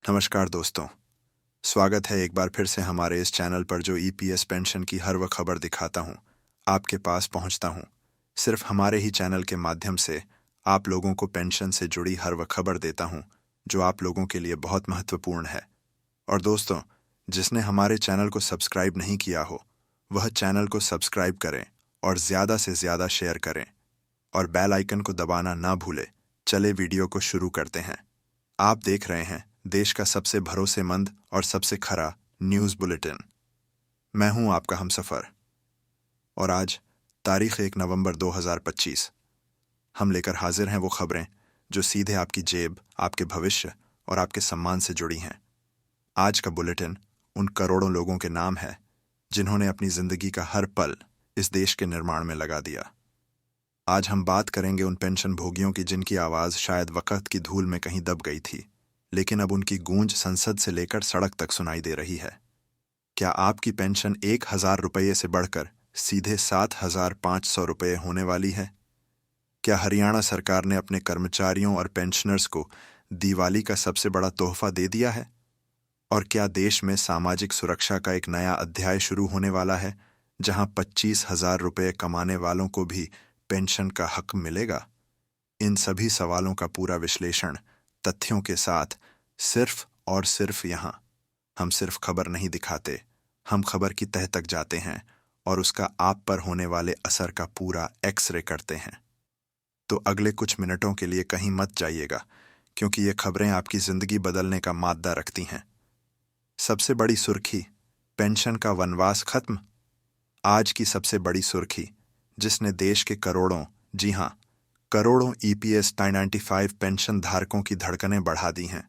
नमस्कार दोस्तों, स्वागत है एक बार फिर से हमारे इस चैनल पर जो ईपीएस पेंशन की हर वह खबर दिखाता हूँ, आपके पास पहुँचता हूँ। सिर्फ हमारे ही चैनल के माध्यम से आप लोगों को पेंशन से जुड़ी हर वह खबर देता हूँ, जो आप लोगों के लिए बहुत महत्वपूर्ण है। और दोस्तों, जिसने हमारे चैनल को सब्सक्राइब नहीं किया हो, वह चैनल को सब्सक्राइब करें और ज़्यादा से ज़्यादा शेयर करें और बेल आइकन को दबाना ना भूलें। चले वीडियो को शुरू करते हैं। आप देख रहे हैं देश का सबसे भरोसेमंद और सबसे खरा न्यूज़ बुलेटिन। मैं हूं आपका हमसफर और आज तारीख 1 नवंबर 2025 हम लेकर हाजिर हैं वो खबरें जो सीधे आपकी जेब, आपके भविष्य और आपके सम्मान से जुड़ी हैं। आज का बुलेटिन उन करोड़ों लोगों के नाम है जिन्होंने अपनी जिंदगी का हर पल इस देश के निर्माण में लगा दिया। आज हम बात करेंगे उन पेंशन भोगियों की जिनकी आवाज़ शायद वक़्त की धूल में कहीं दब गई थी, लेकिन अब उनकी गूंज संसद से लेकर सड़क तक सुनाई दे रही है। क्या आपकी पेंशन 1,000 रुपये से बढ़कर सीधे 7,500 रुपये होने वाली है? क्या हरियाणा सरकार ने अपने कर्मचारियों और पेंशनर्स को दिवाली का सबसे बड़ा तोहफा दे दिया है? और क्या देश में सामाजिक सुरक्षा का एक नया अध्याय शुरू होने वाला है, जहां 25,000 रुपये कमाने वालों को भी पेंशन का हक मिलेगा? इन सभी सवालों का पूरा विश्लेषण तथ्यों के साथ सिर्फ और सिर्फ यहाँ। हम सिर्फ खबर नहीं दिखाते, हम खबर की तह तक जाते हैं और उसका आप पर होने वाले असर का पूरा एक्सरे करते हैं। तो अगले कुछ मिनटों के लिए कहीं मत जाइएगा, क्योंकि ये खबरें आपकी जिंदगी बदलने का मादा रखती हैं। सबसे बड़ी सुर्खी, पेंशन का वनवास खत्म। आज की सबसे बड़ी सुर्खी जिसने देश के करोड़ों, जी हां, करोड़ों ईपीएस 995 पेंशन धारकों की धड़कनें बढ़ा दी हैं।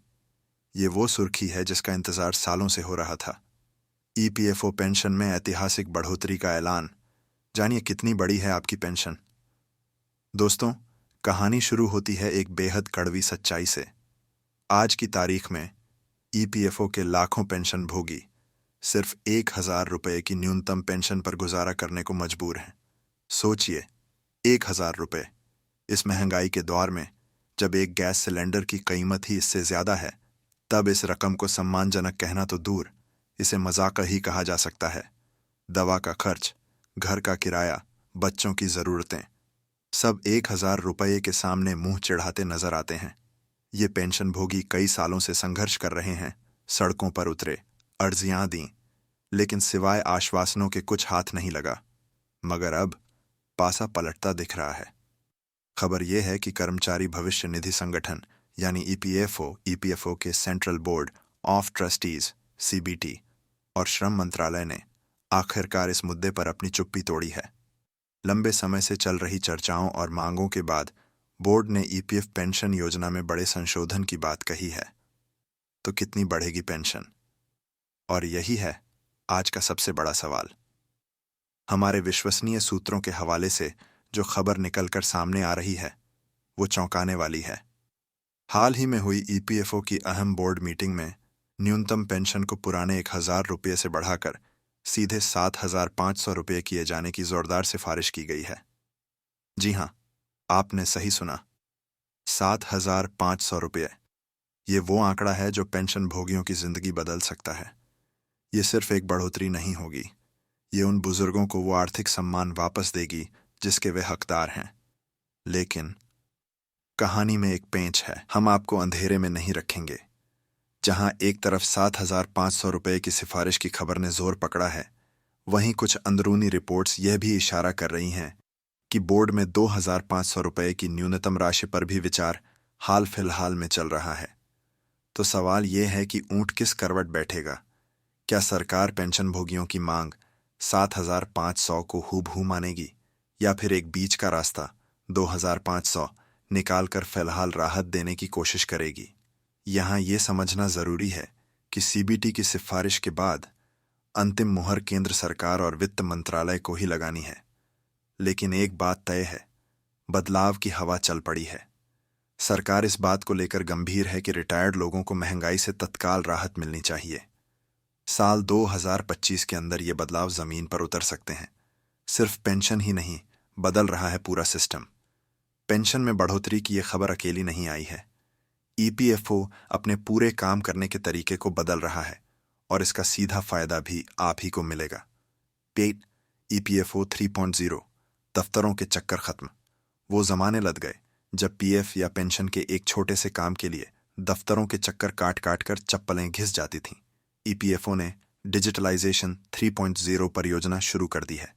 ये वो सुर्खी है जिसका इंतजार सालों से हो रहा था। ईपीएफओ पेंशन में ऐतिहासिक बढ़ोतरी का ऐलान। जानिए कितनी बड़ी है आपकी पेंशन। दोस्तों, कहानी शुरू होती है एक बेहद कड़वी सच्चाई से। आज की तारीख में ईपीएफओ के लाखों पेंशन भोगी सिर्फ 1,000 रुपये की न्यूनतम पेंशन पर गुजारा करने को मजबूर हैं। सोचिए, 1,000 रुपये। इस महंगाई के दौर में, जब एक गैस सिलेंडर की कीमत ही इससे ज्यादा है, तब इस रकम को सम्मानजनक कहना तो दूर, इसे मजाक ही कहा जा सकता है। दवा का खर्च, घर का किराया, बच्चों की जरूरतें, सब 1,000 रुपये के सामने मुंह चिढ़ाते नजर आते हैं। ये पेंशन भोगी कई सालों से संघर्ष कर रहे हैं, सड़कों पर उतरे, अर्जियां दी, लेकिन सिवाय आश्वासनों के कुछ हाथ नहीं लगा। मगर अब पासा पलटता दिख रहा है। खबर यह है कि कर्मचारी भविष्य निधि संगठन यानी ईपीएफओ के central board of trustees CBT और श्रम मंत्रालय ने आखिरकार इस मुद्दे पर अपनी चुप्पी तोड़ी है। लंबे समय से चल रही चर्चाओं और मांगों के बाद बोर्ड ने ईपीएफ पेंशन योजना में बड़े संशोधन की बात कही है। तो कितनी बढ़ेगी पेंशन? और यही है आज का सबसे बड़ा सवाल। हमारे विश्वसनीय सूत्रों के हवाले से जो खबर निकलकर सामने आ रही है, वो चौंकाने वाली है। हाल ही में हुई ईपीएफओ की अहम बोर्ड मीटिंग में न्यूनतम पेंशन को पुराने 1,000 रुपये से बढ़ाकर सीधे 7,500 रुपये किए जाने की जोरदार सिफारिश की गई है। जी हां, आपने सही सुना, 7,500 रुपये। ये वो आंकड़ा है जो पेंशन भोगियों की जिंदगी बदल सकता है। ये सिर्फ एक बढ़ोतरी नहीं होगी, ये उन बुजुर्गों को वो आर्थिक सम्मान वापस देगी जिसके वे हकदार हैं। लेकिन कहानी में एक पेंच है। हम आपको अंधेरे में नहीं रखेंगे। जहां एक तरफ 7,500 रुपये की सिफारिश की खबर ने जोर पकड़ा है, वहीं कुछ अंदरूनी रिपोर्ट्स यह भी इशारा कर रही हैं कि बोर्ड में 2,500 रुपये की न्यूनतम राशि पर भी विचार हाल फिलहाल में चल रहा है। तो सवाल यह है कि ऊंट किस करवट बैठेगा? क्या सरकार पेंशन भोगियों की मांग 7,500 को हूबहू मानेगी, या फिर एक बीच का रास्ता 2,500 निकालकर फिलहाल राहत देने की कोशिश करेगी? यहाँ ये समझना जरूरी है कि सीबीटी की सिफारिश के बाद अंतिम मुहर केंद्र सरकार और वित्त मंत्रालय को ही लगानी है। लेकिन एक बात तय है, बदलाव की हवा चल पड़ी है। सरकार इस बात को लेकर गंभीर है कि रिटायर्ड लोगों को महंगाई से तत्काल राहत मिलनी चाहिए। साल 2025 के अंदर ये बदलाव जमीन पर उतर सकते हैं। सिर्फ पेंशन ही नहीं, बदल रहा है पूरा सिस्टम। पेंशन में बढ़ोतरी की यह खबर अकेली नहीं आई है। ईपीएफओ अपने पूरे काम करने के तरीके को बदल रहा है और इसका सीधा फायदा भी आप ही को मिलेगा। पेट ईपीएफओ 3.0 दफ्तरों के चक्कर खत्म। वो जमाने लग गए जब पीएफ या पेंशन के एक छोटे से काम के लिए दफ्तरों के चक्कर काट काट कर चप्पलें घिस जाती थीं। ईपीएफओ ने डिजिटलाइजेशन 3.0 परियोजना शुरू कर दी है।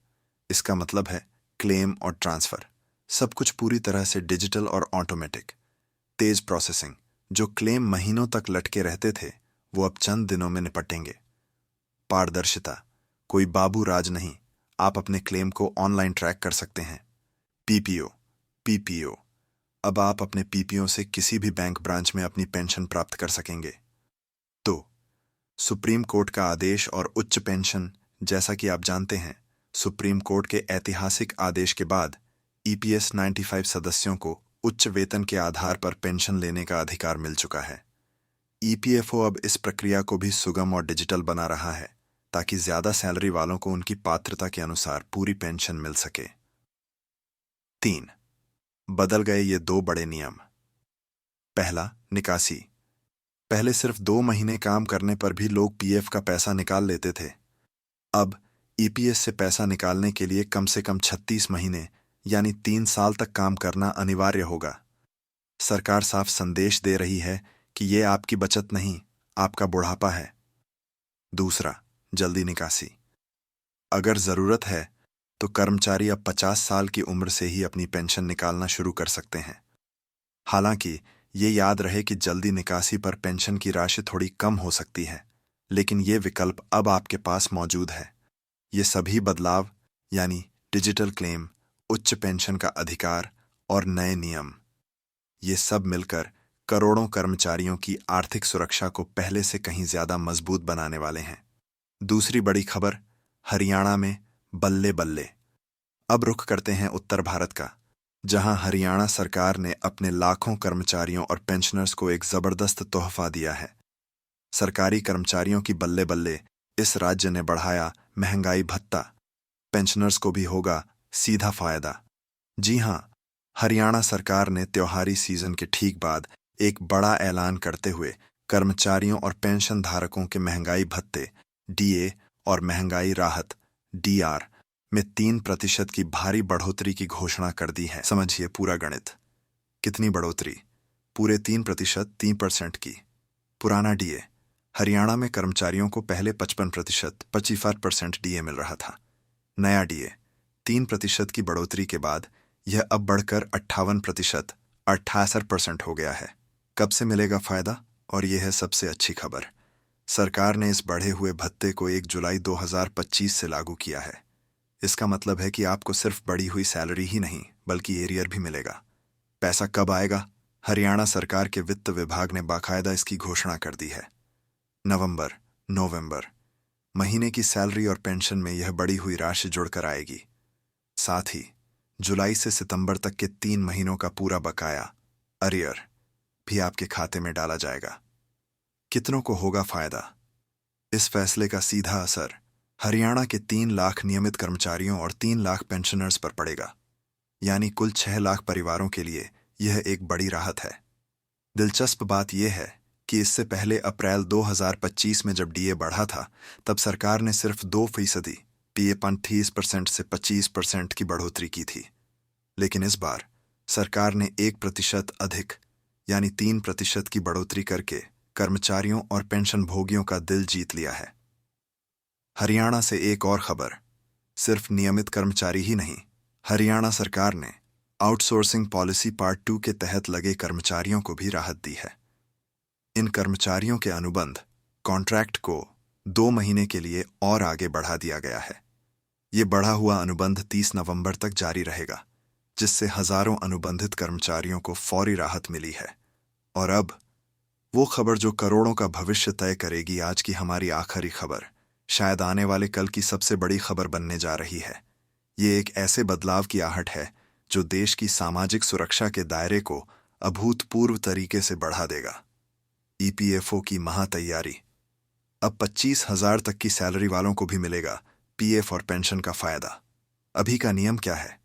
इसका मतलब है क्लेम और ट्रांसफर, सब कुछ पूरी तरह से डिजिटल और ऑटोमेटिक। तेज प्रोसेसिंग, जो क्लेम महीनों तक लटके रहते थे वो अब चंद दिनों में निपटेंगे। पारदर्शिता, कोई बाबू राज नहीं, आप अपने क्लेम को ऑनलाइन ट्रैक कर सकते हैं। पीपीओ, अब आप अपने पीपीओ से किसी भी बैंक ब्रांच में अपनी पेंशन प्राप्त कर सकेंगे। तो सुप्रीम कोर्ट का आदेश और उच्च पेंशन, जैसा कि आप जानते हैं, सुप्रीम कोर्ट के ऐतिहासिक आदेश के बाद ईपीएस 95 सदस्यों को उच्च वेतन के आधार पर पेंशन लेने का अधिकार मिल चुका है। ईपीएफओ अब इस प्रक्रिया को भी सुगम और डिजिटल बना रहा है ताकि ज्यादा सैलरी वालों को उनकी पात्रता के अनुसार पूरी पेंशन मिल सके। 3. बदल गए ये दो बड़े नियम। पहला, निकासी। पहले सिर्फ 2 महीने काम करने पर भी लोग पीएफ का पैसा निकाल लेते थे। अब ईपीएस से पैसा निकालने के लिए कम से कम 36 महीने यानी 3 साल तक काम करना अनिवार्य होगा। सरकार साफ संदेश दे रही है कि ये आपकी बचत नहीं, आपका बुढ़ापा है। दूसरा, जल्दी निकासी। अगर जरूरत है तो कर्मचारी अब 50 साल की उम्र से ही अपनी पेंशन निकालना शुरू कर सकते हैं। हालांकि ये याद रहे कि जल्दी निकासी पर पेंशन की राशि थोड़ी कम हो सकती है, लेकिन ये विकल्प अब आपके पास मौजूद है। ये सभी बदलाव यानी डिजिटल क्लेम, उच्च पेंशन का अधिकार और नए नियम, ये सब मिलकर करोड़ों कर्मचारियों की आर्थिक सुरक्षा को पहले से कहीं ज्यादा मजबूत बनाने वाले हैं। दूसरी बड़ी खबर, हरियाणा में बल्ले बल्ले। अब रुख करते हैं उत्तर भारत का, जहां हरियाणा सरकार ने अपने लाखों कर्मचारियों और पेंशनर्स को एक जबरदस्त तोहफा दिया है। सरकारी कर्मचारियों की बल्ले बल्ले, इस राज्य ने बढ़ाया महंगाई भत्ता। पेंशनर्स को भी होगा सीधा फायदा। जी हां, हरियाणा सरकार ने त्योहारी सीजन के ठीक बाद एक बड़ा ऐलान करते हुए कर्मचारियों और पेंशन धारकों के महंगाई भत्ते डीए और महंगाई राहत डीआर में 3% की भारी बढ़ोतरी की घोषणा कर दी है। समझिए पूरा गणित, कितनी बढ़ोतरी, पूरे 3%, 3% की। पुराना डीए, हरियाणा में कर्मचारियों को पहले 55%, 55% डीए मिल रहा था। नया डीए 3% की बढ़ोतरी के बाद यह अब बढ़कर 58%, 68% हो गया है। कब से मिलेगा फायदा? और यह है सबसे अच्छी खबर, सरकार ने इस बढ़े हुए भत्ते को 1 जुलाई 2025 से लागू किया है। इसका मतलब है कि आपको सिर्फ बढ़ी हुई सैलरी ही नहीं बल्कि एरियर भी मिलेगा। पैसा कब आएगा? हरियाणा सरकार के वित्त विभाग ने बाकायदा इसकी घोषणा कर दी है। नवंबर महीने की सैलरी और पेंशन में यह बढ़ी हुई राशि जुड़कर आएगी। साथ ही जुलाई से सितंबर तक के 3 महीनों का पूरा बकाया अरियर भी आपके खाते में डाला जाएगा। कितनों को होगा फायदा? इस फैसले का सीधा असर हरियाणा के 3 लाख नियमित कर्मचारियों और 3 लाख पेंशनर्स पर पड़ेगा, यानी कुल 6 लाख परिवारों के लिए यह एक बड़ी राहत है। दिलचस्प बात यह है कि इससे पहले अप्रैल 2025 में जब डीए बढ़ा था, तब सरकार ने सिर्फ 2% पीए 30% से 25% की बढ़ोतरी की थी। लेकिन इस बार सरकार ने 1% अधिक यानी 3% की बढ़ोतरी करके कर्मचारियों और पेंशन भोगियों का दिल जीत लिया है। हरियाणा से एक और खबर, सिर्फ नियमित कर्मचारी ही नहीं, हरियाणा सरकार ने आउटसोर्सिंग पॉलिसी पार्ट 2 के तहत लगे कर्मचारियों को भी राहत दी है। इन कर्मचारियों के अनुबंध कॉन्ट्रैक्ट को 2 महीने के लिए और आगे बढ़ा दिया गया है। ये बढ़ा हुआ अनुबंध 30 नवंबर तक जारी रहेगा, जिससे हजारों अनुबंधित कर्मचारियों को फौरी राहत मिली है। और अब वो खबर जो करोड़ों का भविष्य तय करेगी, आज की हमारी आखिरी खबर, शायद आने वाले कल की सबसे बड़ी खबर बनने जा रही है। ये एक ऐसे बदलाव की आहट है जो देश की सामाजिक सुरक्षा के दायरे को अभूतपूर्व तरीके से बढ़ा देगा। ईपीएफओ की महातैयारी, अब 25,000 तक की सैलरी वालों को भी मिलेगा पीएफ और पेंशन का फायदा। अभी का नियम क्या है?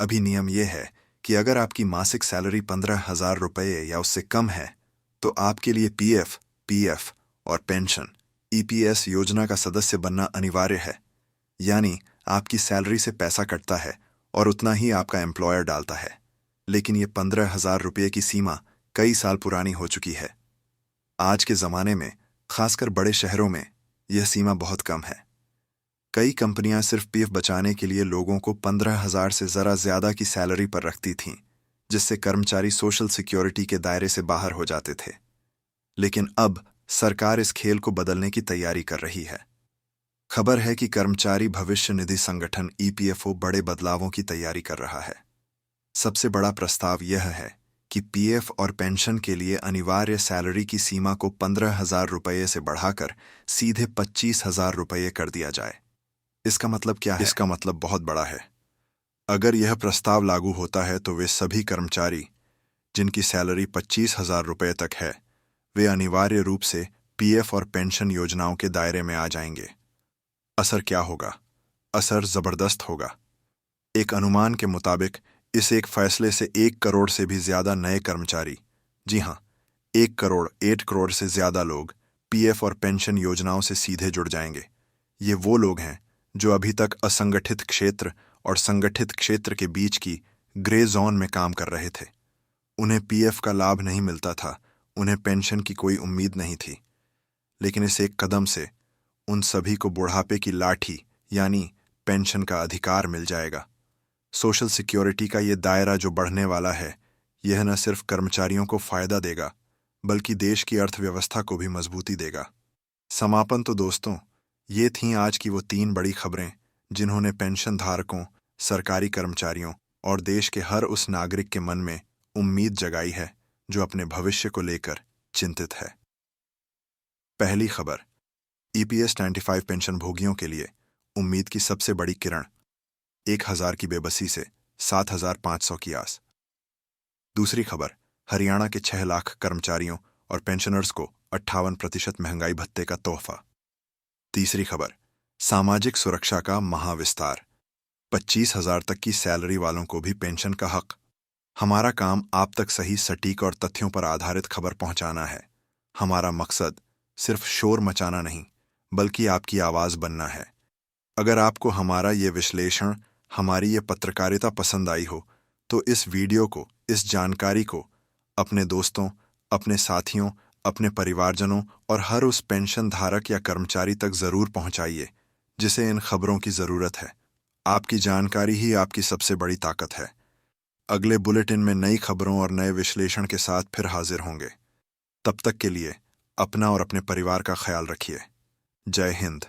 अभी नियम यह है कि अगर आपकी मासिक सैलरी 15,000 रुपये या उससे कम है तो आपके लिए पीएफ, पीएफ और पेंशन ईपीएस योजना का सदस्य बनना अनिवार्य है। यानी आपकी सैलरी से पैसा कटता है और उतना ही आपका एम्प्लॉयर डालता है। लेकिन ये 15,000 रुपये की सीमा कई साल पुरानी हो चुकी है। आज के ज़माने में, खासकर बड़े शहरों में, यह सीमा बहुत कम है। कई कंपनियां सिर्फ पीएफ बचाने के लिए लोगों को 15,000 से ज़रा ज़्यादा की सैलरी पर रखती थीं, जिससे कर्मचारी सोशल सिक्योरिटी के दायरे से बाहर हो जाते थे। लेकिन अब सरकार इस खेल को बदलने की तैयारी कर रही है। खबर है कि कर्मचारी भविष्य निधि संगठन ईपीएफओ बड़े बदलावों की तैयारी कर रहा है। सबसे बड़ा प्रस्ताव यह है कि पीएफ और पेंशन के लिए अनिवार्य सैलरी की सीमा को 15,000 रुपये से बढ़ाकर सीधे 25,000 रुपये कर दिया जाए। इसका मतलब क्या है? इसका मतलब बहुत बड़ा है। अगर यह प्रस्ताव लागू होता है तो वे सभी कर्मचारी जिनकी सैलरी 25,000 रुपये तक है, वे अनिवार्य रूप से पीएफ और पेंशन योजनाओं के दायरे में आ जाएंगे। असर क्या होगा? असर जबरदस्त होगा। एक अनुमान के मुताबिक इस एक फैसले से 1 करोड़ से भी ज्यादा नए कर्मचारी, जी हां, 1 करोड़ 8 करोड़ से ज्यादा लोग पीएफ और पेंशन योजनाओं से सीधे जुड़ जाएंगे। ये वो लोग हैं जो अभी तक असंगठित क्षेत्र और संगठित क्षेत्र के बीच की ग्रे जोन में काम कर रहे थे। उन्हें पीएफ का लाभ नहीं मिलता था, उन्हें पेंशन की कोई उम्मीद नहीं थी। लेकिन इस एक कदम से उन सभी को बुढ़ापे की लाठी यानी पेंशन का अधिकार मिल जाएगा। सोशल सिक्योरिटी का ये दायरा जो बढ़ने वाला है, यह न सिर्फ कर्मचारियों को फायदा देगा, बल्कि देश की अर्थव्यवस्था को भी मजबूती देगा। समापन तो दोस्तों, ये थीं आज की वो 3 बड़ी खबरें जिन्होंने पेंशन धारकों, सरकारी कर्मचारियों और देश के हर उस नागरिक के मन में उम्मीद जगाई है जो अपने भविष्य को लेकर चिंतित है। पहली खबर, ईपीएस 95 पेंशन भोगियों के लिए उम्मीद की सबसे बड़ी किरण, 1,000 की बेबसी से 7,500 की आस। दूसरी खबर, हरियाणा के 6 लाख कर्मचारियों और पेंशनर्स को 58% महंगाई भत्ते का तोहफा। तीसरी खबर, सामाजिक सुरक्षा का महाविस्तार, 25,000 तक की सैलरी वालों को भी पेंशन का हक। हमारा काम आप तक सही, सटीक और तथ्यों पर आधारित खबर पहुंचाना है। हमारा मकसद सिर्फ शोर मचाना नहीं, बल्कि आपकी आवाज बनना है। अगर आपको हमारा ये विश्लेषण, हमारी ये पत्रकारिता पसंद आई हो, तो इस वीडियो को, इस जानकारी को अपने दोस्तों, अपने साथियों, अपने परिवारजनों और हर उस पेंशन धारक या कर्मचारी तक जरूर पहुंचाइए जिसे इन खबरों की जरूरत है। आपकी जानकारी ही आपकी सबसे बड़ी ताकत है। अगले बुलेटिन में नई खबरों और नए विश्लेषण के साथ फिर हाजिर होंगे। तब तक के लिए अपना और अपने परिवार का ख्याल रखिए। जय हिंद।